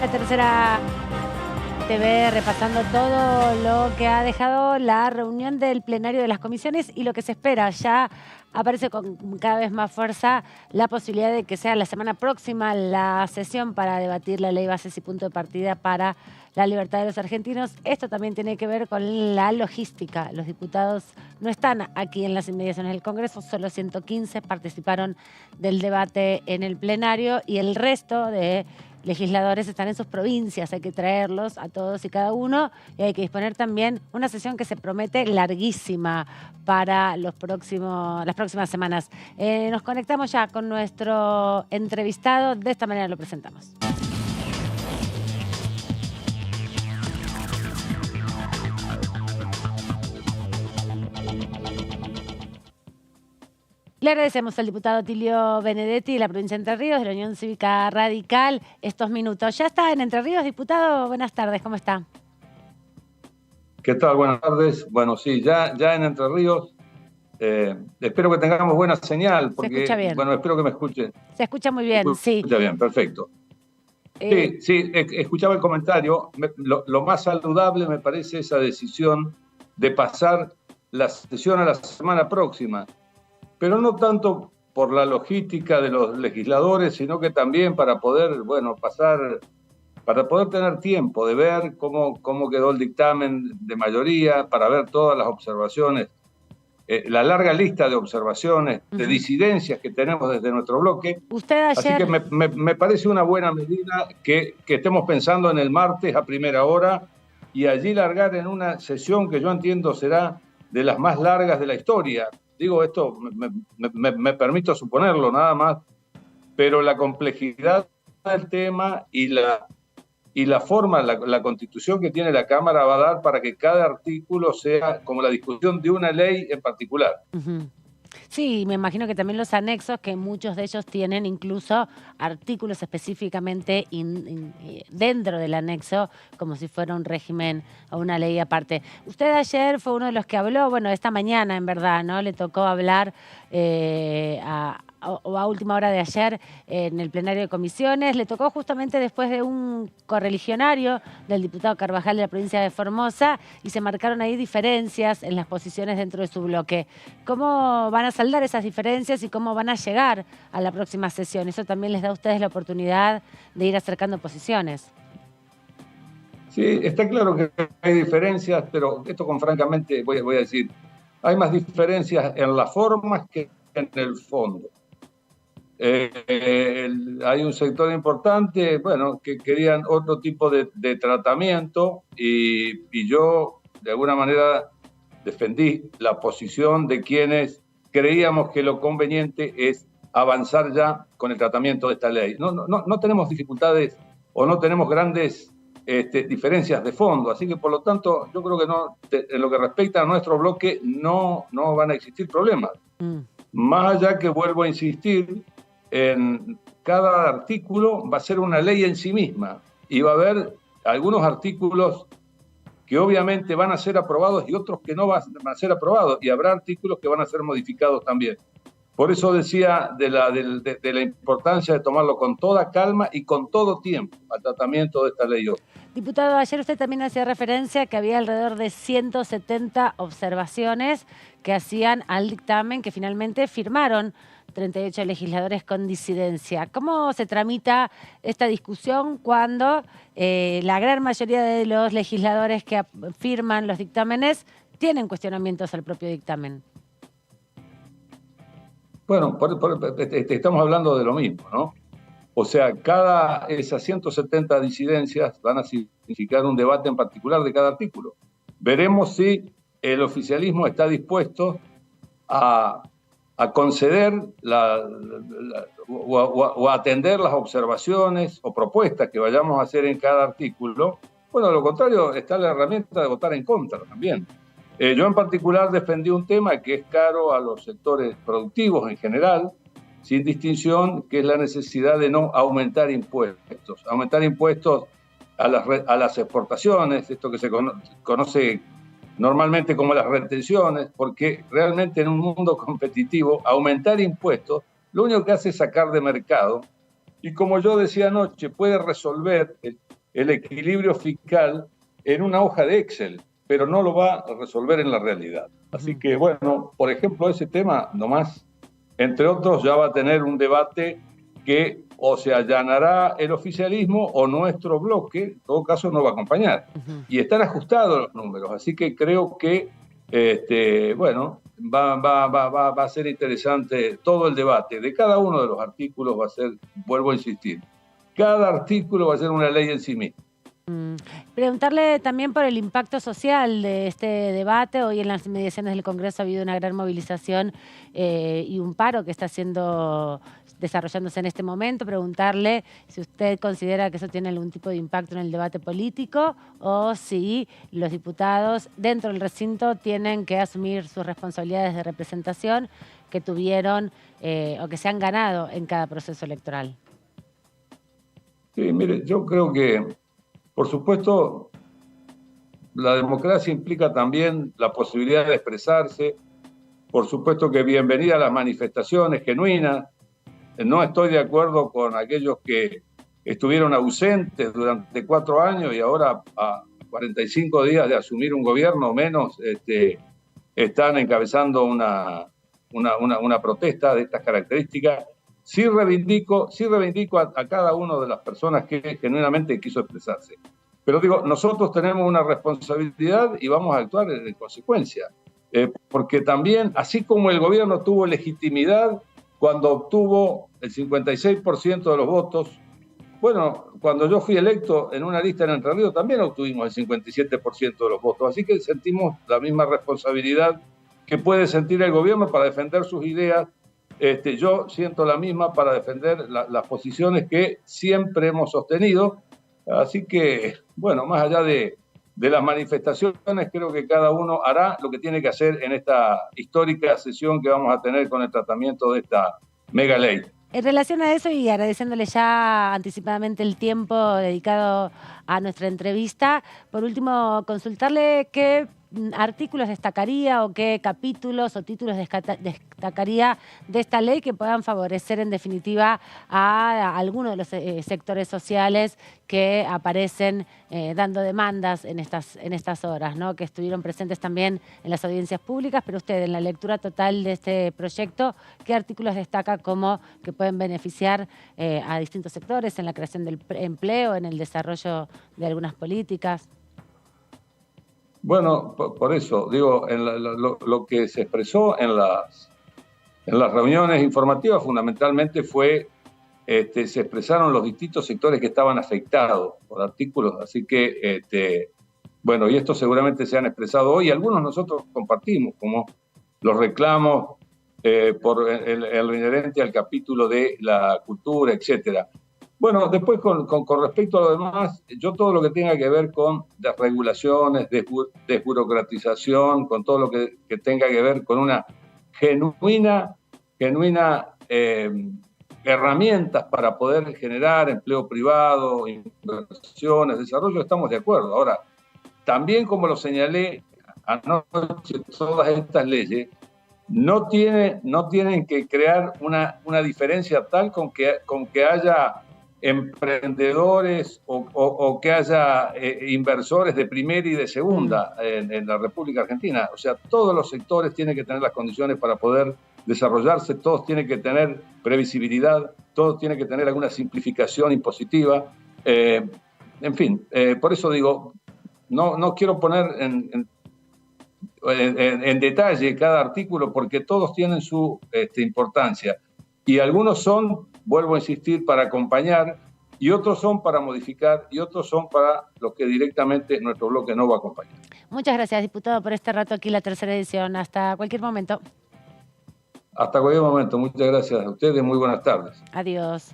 La tercera TV repasando todo lo que ha dejado la reunión del plenario de las comisiones y lo que se espera. Ya aparece con cada vez más fuerza la posibilidad de que sea la semana próxima la sesión para debatir la ley bases y punto de partida para la libertad de los argentinos. Esto también tiene que ver con la logística. Los diputados no están aquí en las inmediaciones del Congreso, solo 115 participaron del debate en el plenario y el resto de legisladores están en sus provincias, hay que traerlos a todos y cada uno y hay que disponer también una sesión que se promete larguísima para las próximas semanas. Nos conectamos ya con nuestro entrevistado, de esta manera lo presentamos. Le agradecemos al diputado Tilio Benedetti de la provincia de Entre Ríos, de la Unión Cívica Radical, estos minutos. Ya está en Entre Ríos, diputado. Buenas tardes, ¿cómo está? ¿Qué tal? Buenas tardes. Bueno, sí, ya en Entre Ríos. Espero que tengamos buena señal, porque, se escucha bien. Bueno, espero que me escuchen. Se escucha muy bien, sí. Se escucha bien, perfecto. Sí, escuchaba el comentario. Lo más saludable me parece esa decisión de pasar la sesión a la semana próxima. Pero no tanto por la logística de los legisladores, sino que también para poder, para poder tener tiempo de ver cómo quedó el dictamen de mayoría, para ver todas las observaciones, la larga lista de observaciones, de disidencias que tenemos desde nuestro bloque. Así que me parece una buena medida que estemos pensando en el martes a primera hora y allí largar en una sesión que yo entiendo será de las más largas de la historia. Digo, esto me permito suponerlo nada más, pero la complejidad del tema y la forma, la constitución que tiene la Cámara va a dar para que cada artículo sea como la discusión de una ley en particular. Sí, me imagino que también los anexos, que muchos de ellos tienen incluso artículos específicamente dentro del anexo, como si fuera un régimen o una ley aparte. Usted ayer fue uno de los que habló, bueno, esta mañana en verdad, ¿no? Le tocó hablar a última hora de ayer en el plenario de comisiones. Le tocó justamente después de un correligionario del diputado Carvajal de la provincia de Formosa y se marcaron ahí diferencias en las posiciones dentro de su bloque. ¿Cómo van a saldar esas diferencias y cómo van a llegar a la próxima sesión? Eso también les da a ustedes la oportunidad de ir acercando posiciones. Sí, está claro que hay diferencias, pero esto francamente voy a decir, hay más diferencias en las formas que en el fondo. Hay un sector importante, bueno, que querían otro tipo de tratamiento y yo de alguna manera defendí la posición de quienes creíamos que lo conveniente es avanzar ya con el tratamiento de esta ley. No tenemos dificultades o no tenemos grandes diferencias de fondo, así que por lo tanto yo creo que en lo que respecta a nuestro bloque no van a existir problemas. Más allá que vuelvo a insistir, en cada artículo va a ser una ley en sí misma y va a haber algunos artículos que obviamente van a ser aprobados y otros que no van a ser aprobados, y habrá artículos que van a ser modificados también. Por eso decía de la importancia de tomarlo con toda calma y con todo tiempo al tratamiento de esta ley. Diputado, ayer usted también hacía referencia a que había alrededor de 170 observaciones que hacían al dictamen que finalmente firmaron 38 legisladores con disidencia. ¿Cómo se tramita esta discusión cuando la gran mayoría de los legisladores que firman los dictámenes tienen cuestionamientos al propio dictamen? Bueno, estamos hablando de lo mismo, ¿no? O sea, esas 170 disidencias van a significar un debate en particular de cada artículo. Veremos si el oficialismo está dispuesto a conceder o a atender las observaciones o propuestas que vayamos a hacer en cada artículo. Bueno, de lo contrario, está la herramienta de votar en contra también. Yo en particular defendí un tema que es caro a los sectores productivos en general, sin distinción, que es la necesidad de no aumentar impuestos. Aumentar impuestos a las exportaciones, esto que se conoce normalmente como las retenciones, porque realmente en un mundo competitivo, aumentar impuestos, lo único que hace es sacar de mercado. Y como yo decía anoche, puede resolver el equilibrio fiscal en una hoja de Excel, pero no lo va a resolver en la realidad. Así que, bueno, por ejemplo, ese tema nomás, entre otros, ya va a tener un debate que o se allanará el oficialismo o nuestro bloque, en todo caso, no va a acompañar. Y están ajustados los números, así que creo que, bueno, va a ser interesante todo el debate. De cada uno de los artículos va a ser, vuelvo a insistir, cada artículo va a ser una ley en sí misma. Preguntarle también por el impacto social de este debate. Hoy en las inmediaciones del Congreso ha habido una gran movilización y un paro que está desarrollándose en este momento. Preguntarle si usted considera que eso tiene algún tipo de impacto en el debate político o si los diputados dentro del recinto tienen que asumir sus responsabilidades de representación que tuvieron o que se han ganado en cada proceso electoral. Sí, mire, yo creo que por supuesto, la democracia implica también la posibilidad de expresarse. Por supuesto que bienvenida a las manifestaciones genuinas. No estoy de acuerdo con aquellos que estuvieron ausentes durante 4 años y ahora a 45 días de asumir un gobierno menos están encabezando una protesta de estas características. Sí reivindico a cada una de las personas que genuinamente quiso expresarse. Pero digo, nosotros tenemos una responsabilidad y vamos a actuar en consecuencia. Porque también, así como el gobierno tuvo legitimidad cuando obtuvo el 56% de los votos, bueno, cuando yo fui electo en una lista en Entre Ríos también obtuvimos el 57% de los votos. Así que sentimos la misma responsabilidad que puede sentir el gobierno para defender sus ideas. Yo siento la misma para defender las posiciones que siempre hemos sostenido. Así que, bueno, más allá de las manifestaciones, creo que cada uno hará lo que tiene que hacer en esta histórica sesión que vamos a tener con el tratamiento de esta mega ley. En relación a eso y agradeciéndole ya anticipadamente el tiempo dedicado a nuestra entrevista, por último, consultarle qué artículos destacaría o qué capítulos o títulos destacaría de esta ley que puedan favorecer en definitiva a algunos de los sectores sociales que aparecen dando demandas en estas horas, ¿no? Que estuvieron presentes también en las audiencias públicas, pero usted en la lectura total de este proyecto, ¿qué artículos destaca como que pueden beneficiar a distintos sectores en la creación del empleo, en el desarrollo de algunas políticas? Bueno, por eso, digo, lo que se expresó en las reuniones informativas fundamentalmente fue, se expresaron los distintos sectores que estaban afectados por artículos, así que, bueno, y estos seguramente se han expresado hoy, algunos nosotros compartimos, como los reclamos por el inherente al capítulo de la cultura, etcétera. Bueno, después con respecto a lo demás, yo todo lo que tenga que ver con desregulaciones, desburocratización, con todo lo que tenga que ver con una genuina herramientas para poder generar empleo privado, inversiones, desarrollo, estamos de acuerdo. Ahora, también como lo señalé anoche, todas estas leyes no tienen que crear una diferencia tal con que haya emprendedores o que haya inversores de primera y de segunda en la República Argentina. O sea, todos los sectores tienen que tener las condiciones para poder desarrollarse, todos tienen que tener previsibilidad, todos tienen que tener alguna simplificación impositiva. En fin, por eso digo, no quiero poner en detalle cada artículo porque todos tienen su importancia. Y algunos son, vuelvo a insistir, para acompañar, y otros son para modificar, y otros son para los que directamente nuestro bloque no va a acompañar. Muchas gracias, diputado, por este rato aquí en la tercera edición. Hasta cualquier momento. Hasta cualquier momento. Muchas gracias a ustedes. Muy buenas tardes. Adiós.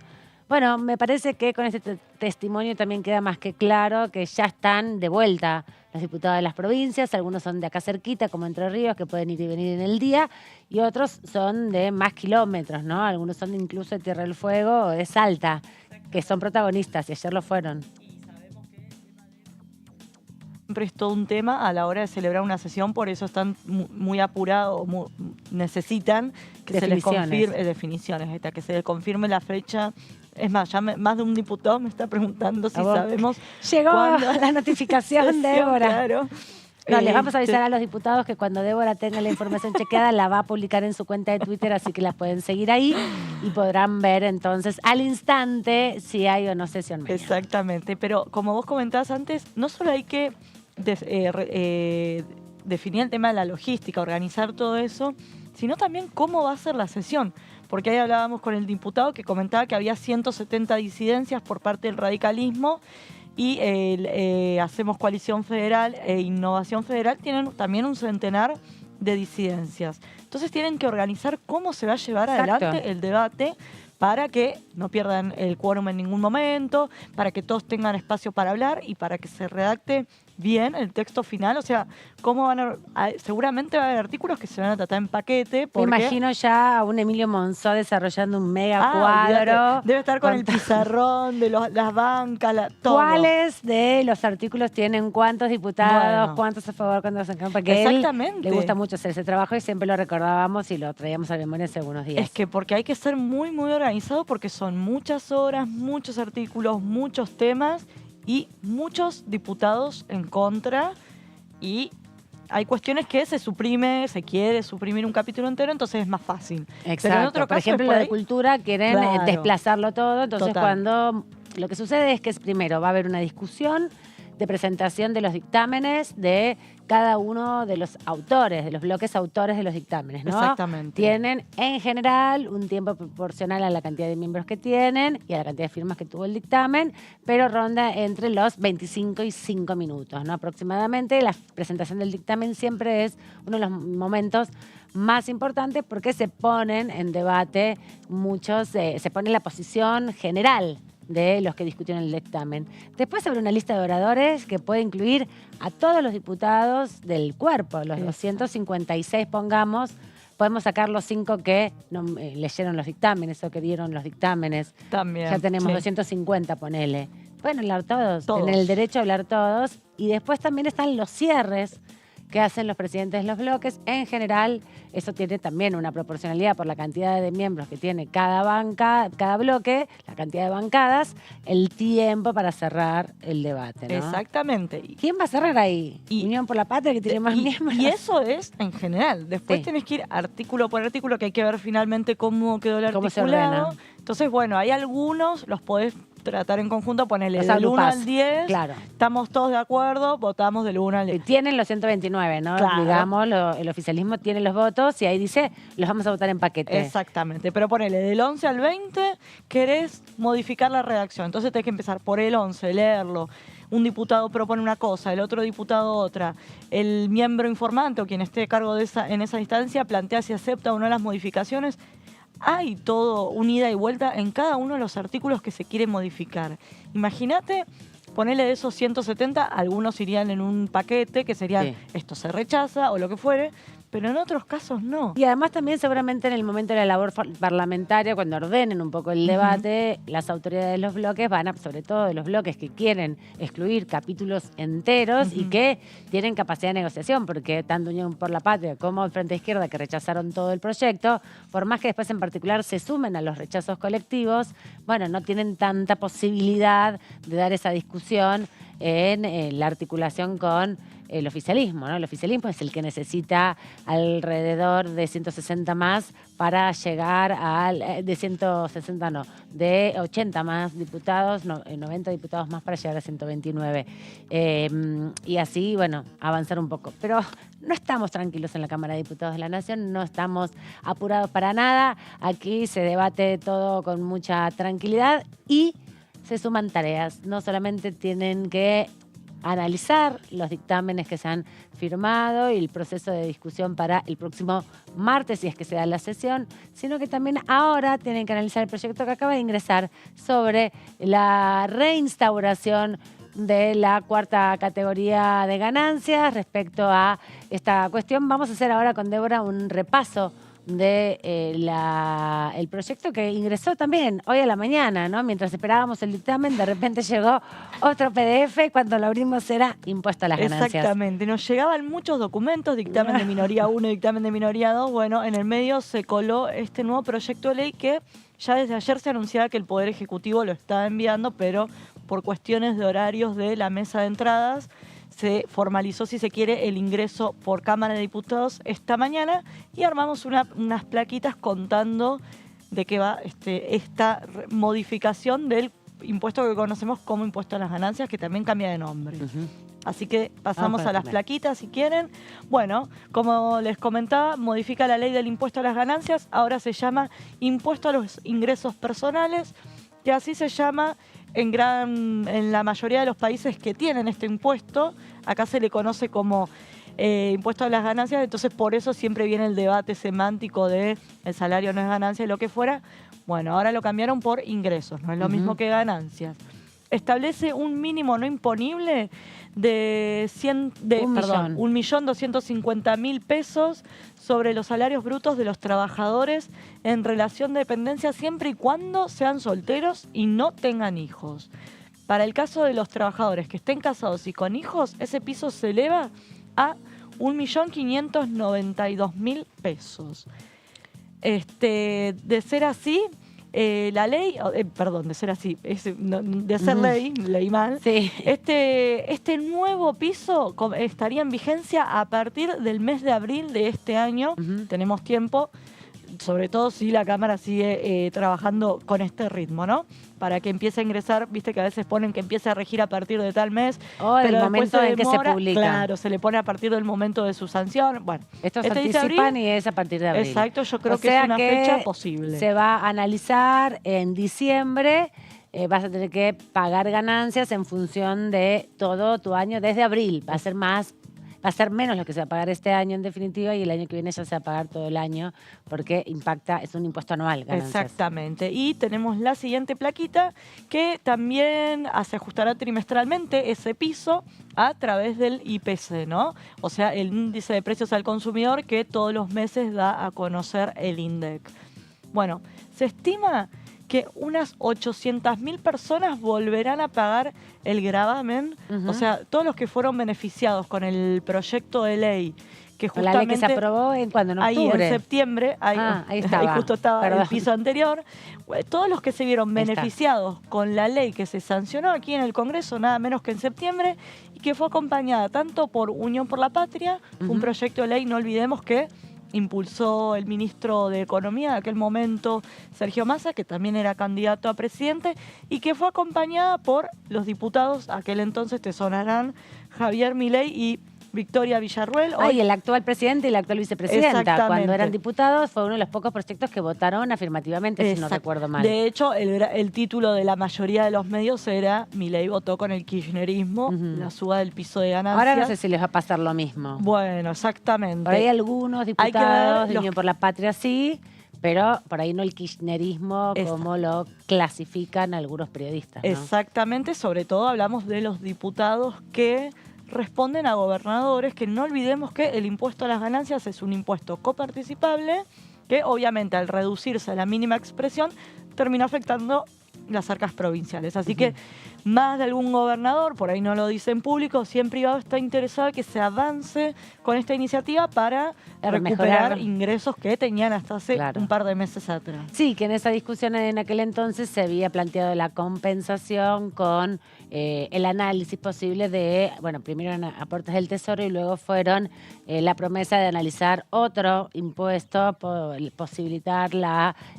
Bueno, me parece que con este testimonio también queda más que claro que ya están de vuelta los diputados de las provincias. Algunos son de acá cerquita, como Entre Ríos, que pueden ir y venir en el día, y otros son de más kilómetros, ¿no? Algunos son incluso de Tierra del Fuego o de Salta, que son protagonistas, y ayer lo fueron. Siempre es todo un tema a la hora de celebrar una sesión, por eso están muy apurados, necesitan que se les confirme definiciones, hasta que se les confirme la fecha. Es más, ya más de un diputado me está preguntando si sabemos. Llegó la notificación, Débora. Claro. No, les vamos a avisar a los diputados que cuando Débora tenga la información chequeada la va a publicar en su cuenta de Twitter, así que la pueden seguir ahí y podrán ver entonces al instante si hay o no sesión mañana. Exactamente, pero como vos comentabas antes, no solo hay que definir el tema de la logística, organizar todo eso, sino también cómo va a ser la sesión. Porque ahí hablábamos con el diputado que comentaba que había 170 disidencias por parte del radicalismo y Hacemos Coalición Federal e Innovación Federal tienen también un centenar de disidencias. Entonces tienen que organizar cómo se va a llevar adelante el debate para que no pierdan el quórum en ningún momento, para que todos tengan espacio para hablar y para que se redacte bien el texto final. O sea, cómo seguramente va a haber artículos que se van a tratar en paquete. Me imagino ya a un Emilio Monzó desarrollando un mega cuadro. Olvídate. Debe estar con el pizarrón de las bancas, todo. ¿Cuáles de los artículos tienen cuántos diputados, cuántos a favor, cuántos en contra? Porque exactamente. Él le gusta mucho hacer ese trabajo y siempre lo recordábamos y lo traíamos a memoria hace algunos días. Es que porque hay que ser muy, muy organizado porque son muchas horas, muchos artículos, muchos temas y muchos diputados en contra, y hay cuestiones que se quiere suprimir un capítulo entero, entonces es más fácil. Exacto. Pero en otro por ejemplo, lo de cultura quieren desplazarlo todo, entonces cuando lo que sucede es que primero va a haber una discusión de presentación de los dictámenes de cada uno de los autores, de los bloques autores de los dictámenes, ¿no? Exactamente. Tienen en general un tiempo proporcional a la cantidad de miembros que tienen y a la cantidad de firmas que tuvo el dictamen, pero ronda entre los 25 y 5 minutos, ¿no? Aproximadamente. La presentación del dictamen siempre es uno de los momentos más importantes porque se ponen en debate se pone la posición general de los que discutieron el dictamen. Después habrá una lista de oradores que puede incluir a todos los diputados del cuerpo, los 256 pongamos. Podemos sacar los 5 que leyeron los dictámenes o que dieron los dictámenes. También. Ya tenemos 250, ponele. Pueden hablar todos, tienen el derecho a hablar todos. Y después también están los cierres que hacen los presidentes de los bloques. En general, eso tiene también una proporcionalidad por la cantidad de miembros que tiene cada bloque, la cantidad de bancadas, el tiempo para cerrar el debate, ¿no? Exactamente. ¿Quién va a cerrar ahí? Unión por la Patria, que tiene más miembros. Y eso es en general. Después tenés que ir artículo por artículo, que hay que ver finalmente cómo quedó el articulado. Se ordena. Entonces, bueno, hay algunos, los podés tratar en conjunto, ponerle del 1 al 10. Claro. Estamos todos de acuerdo, votamos del 1 al 10. Tienen los 129, ¿no? Claro. Digamos, el oficialismo tiene los votos y ahí dice, los vamos a votar en paquete. Exactamente, pero ponele del 11 al 20, querés modificar la redacción. Entonces tenés que empezar por el 11, leerlo. Un diputado propone una cosa, el otro diputado otra. El miembro informante o quien esté a cargo en esa instancia plantea si acepta o no las modificaciones. Hay todo un ida y vuelta en cada uno de los artículos que se quiere modificar. Imagínate, ponele de esos 170, algunos irían en un paquete que serían esto se rechaza o lo que fuere, pero en otros casos no. Y además también seguramente en el momento de la labor parlamentaria, cuando ordenen un poco el debate, las autoridades de los bloques van a, sobre todo de los bloques que quieren excluir capítulos enteros y que tienen capacidad de negociación, porque tanto Unión por la Patria como el Frente Izquierda, que rechazaron todo el proyecto, por más que después en particular se sumen a los rechazos colectivos, bueno, no tienen tanta posibilidad de dar esa discusión en la articulación con el oficialismo, ¿no? El oficialismo es el que necesita alrededor de 160 más para llegar al... de 160 no, de 80 más diputados, 90 diputados más para llegar a 129. Y así, bueno, avanzar un poco. Pero no estamos tranquilos en la Cámara de Diputados de la Nación, no estamos apurados para nada. Aquí se debate todo con mucha tranquilidad y se suman tareas. No solamente tienen que analizar los dictámenes que se han firmado y el proceso de discusión para el próximo martes, si es que se da la sesión, sino que también ahora tienen que analizar el proyecto que acaba de ingresar sobre la reinstauración de la cuarta categoría de ganancias. Respecto a esta cuestión, vamos a hacer ahora con Débora un repaso de el proyecto que ingresó también hoy a la mañana, ¿no? Mientras esperábamos el dictamen, de repente llegó otro PDF, cuando lo abrimos era impuesto a las ganancias. Exactamente, nos llegaban muchos documentos, dictamen de minoría 1, dictamen de minoría 2, bueno, en el medio se coló este nuevo proyecto de ley que ya desde ayer se anunciaba que el Poder Ejecutivo lo estaba enviando, pero por cuestiones de horarios de la mesa de entradas, se formalizó, si se quiere, el ingreso por Cámara de Diputados esta mañana y armamos unas plaquitas contando de qué va esta modificación del impuesto que conocemos como impuesto a las ganancias, que también cambia de nombre. Así que pasamos a las plaquitas si quieren. Bueno, como les comentaba, modifica la ley del impuesto a las ganancias, ahora se llama impuesto a los ingresos personales, que así se llama en la mayoría de los países que tienen este impuesto. Acá se le conoce como impuesto a las ganancias, entonces por eso siempre viene el debate semántico de el salario no es ganancia y lo que fuera. Bueno, ahora lo cambiaron por ingresos, no es lo mismo que ganancias. Establece un mínimo no imponible de 1.250.000 pesos sobre los salarios brutos de los trabajadores en relación de dependencia, siempre y cuando sean solteros y no tengan hijos. Para el caso de los trabajadores que estén casados y con hijos, ese piso se eleva a 1.592.000 pesos. De ser así, la ley, de ser así, de ser ley, leí mal, sí. Este nuevo piso estaría en vigencia a partir del mes de abril de este año. Tenemos tiempo, sobre todo si la Cámara sigue trabajando con este ritmo, ¿no? Para que empiece a ingresar, viste que a veces ponen que empiece a regir a partir de tal mes. O del momento en que se publica. Claro, se le pone a partir del momento de su sanción. Bueno, estos se anticipan y es a partir de abril. Exacto, yo creo que es una fecha posible. Se va a analizar en diciembre. Vas a tener que pagar ganancias en función de todo tu año desde abril. Va a ser menos lo que se va a pagar este año en definitiva, y el año que viene ya se va a pagar todo el año porque es un impuesto anual. Ganancias. Exactamente. Y tenemos la siguiente plaquita que también se ajustará trimestralmente ese piso a través del IPC, ¿no? O sea, el índice de precios al consumidor que todos los meses da a conocer el INDEC. Bueno, se estima que unas 800.000 personas volverán a pagar el gravamen. O sea, todos los que fueron beneficiados con el proyecto de ley, que justamente... La ley que se aprobó en octubre. Ahí en septiembre, ahí justo estaba el piso anterior. Todos los que se vieron beneficiados con la ley que se sancionó aquí en el Congreso, nada menos que en septiembre, y que fue acompañada tanto por Unión por la Patria, un proyecto de ley, no olvidemos que impulsó el ministro de Economía de aquel momento, Sergio Massa, que también era candidato a presidente, y que fue acompañada por los diputados, aquel entonces te sonarán, Javier Milei y Victoria Villarruel. Y el actual presidente y la actual vicepresidenta, cuando eran diputados, fue uno de los pocos proyectos que votaron afirmativamente, si no recuerdo mal. De hecho, el título de la mayoría de los medios era Milei votó con el kirchnerismo, la suba del piso de ganancias. Ahora no sé si les va a pasar lo mismo. Bueno, exactamente. Por ahí algunos diputados de Unión por la Patria sí, pero por ahí no el kirchnerismo como lo clasifican algunos periodistas, ¿no? Exactamente, sobre todo hablamos de los diputados que responden a gobernadores, que no olvidemos que el impuesto a las ganancias es un impuesto coparticipable que obviamente al reducirse a la mínima expresión termina afectando las arcas provinciales. Así que más de algún gobernador, por ahí no lo dice en público, siempre privado está interesado en que se avance con esta iniciativa para recuperar ingresos que tenían hasta hace un par de meses atrás. Sí, que en esa discusión en aquel entonces se había planteado la compensación con el análisis posible de, bueno, primero eran aportes del Tesoro y luego fueron la promesa de analizar otro impuesto, posibilitar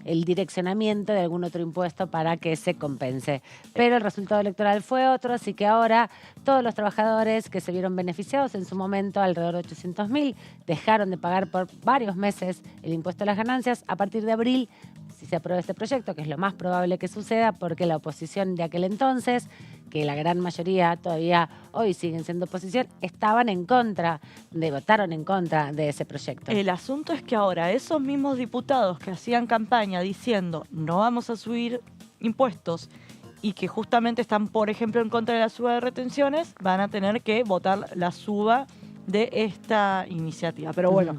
el direccionamiento de algún otro impuesto para que se compense. Pero el resultado electoral fue otro, así que ahora todos los trabajadores que se vieron beneficiados en su momento, alrededor de 800.000, dejaron de pagar por varios meses el impuesto a las ganancias. A partir de abril, si se aprueba este proyecto, que es lo más probable que suceda, porque la oposición de aquel entonces, que la gran mayoría todavía hoy siguen siendo oposición, votaron en contra de ese proyecto. El asunto es que ahora esos mismos diputados que hacían campaña diciendo no vamos a subir impuestos y que justamente están, por ejemplo, en contra de la suba de retenciones, van a tener que votar la suba de esta iniciativa. Pero bueno,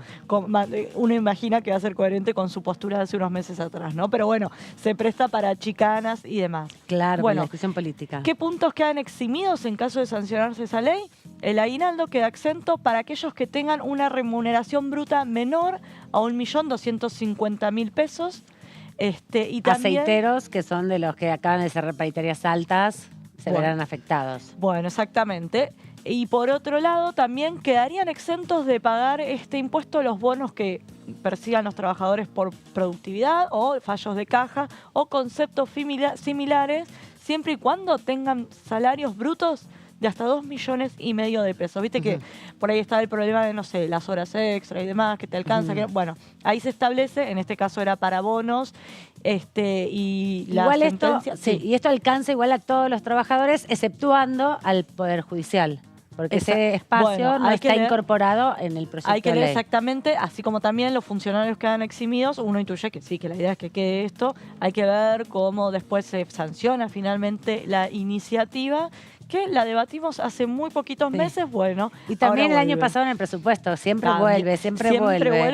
uno imagina que va a ser coherente con su postura de hace unos meses atrás, ¿no? Pero bueno, se presta para chicanas y demás. Claro, bueno, la discusión política. ¿Qué puntos quedan eximidos en caso de sancionarse esa ley? El aguinaldo queda exento para aquellos que tengan una remuneración bruta menor a 1.250.000 pesos. Y también, aceiteros, que son de los que acaban de cerrar paritarias altas, se verán afectados. Bueno, exactamente. Y por otro lado, también quedarían exentos de pagar este impuesto los bonos que persigan los trabajadores por productividad o fallos de caja o conceptos similares, siempre y cuando tengan salarios brutos de hasta 2,5 millones de pesos. Viste que por ahí está el problema de, no sé, las horas extra y demás, que te alcanza. Bueno, ahí se establece, en este caso era para bonos, y la igual sentencia... y esto alcanza igual a todos los trabajadores, exceptuando al Poder Judicial. Porque ese espacio no está incorporado en el proyecto de ley. Hay que leer exactamente, así como también los funcionarios quedan eximidos. Uno intuye que sí, que la idea es que quede esto. Hay que ver cómo después se sanciona finalmente la iniciativa, que la debatimos hace muy poquitos meses, bueno. Y también el año pasado en el presupuesto, siempre vuelve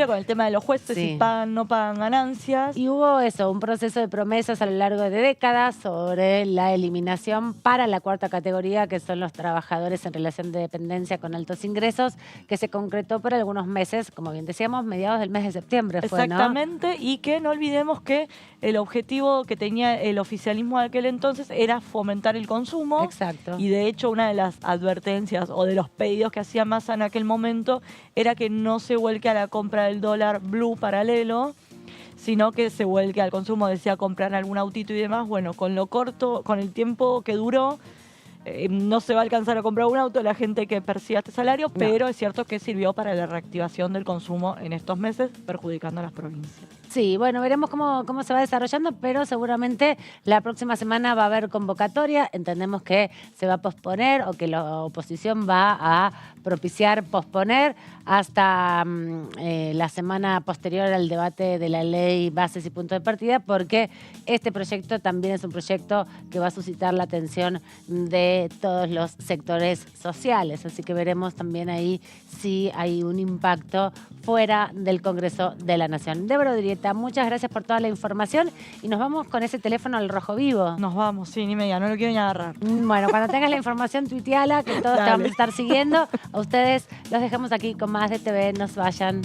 con el tema de los jueces, si pagan, no pagan ganancias. Y hubo un proceso de promesas a lo largo de décadas sobre la eliminación para la cuarta categoría, que son los trabajadores en relación de dependencia con altos ingresos, que se concretó por algunos meses, como bien decíamos, mediados del mes de septiembre fue, exactamente, ¿no? Y que no olvidemos que el objetivo que tenía el oficialismo de aquel entonces era fomentar el consumo. Exacto. Y de hecho una de las advertencias o de los pedidos que hacía Massa en aquel momento era que no se vuelque a la compra del dólar blue paralelo, sino que se vuelque al consumo, decía comprar algún autito y demás. Bueno, con lo corto, con el tiempo que duró, no se va a alcanzar a comprar un auto la gente que perciba este salario, pero es cierto que sirvió para la reactivación del consumo en estos meses, perjudicando a las provincias. Sí, bueno, veremos cómo se va desarrollando, pero seguramente la próxima semana va a haber convocatoria. Entendemos que se va a posponer o que la oposición va a propiciar posponer hasta la semana posterior al debate de la ley Bases y Puntos de Partida, porque este proyecto también es un proyecto que va a suscitar la atención de todos los sectores sociales. Así que veremos también ahí si hay un impacto fuera del Congreso de la Nación. Débora Odrieta, muchas gracias por toda la información y nos vamos con ese teléfono al rojo vivo. Nos vamos, sí, ni media, no lo quiero ni agarrar. Bueno, cuando tengas la información, tuiteala, que todos te vamos a estar siguiendo. A ustedes los dejamos aquí con más de TV, no se vayan.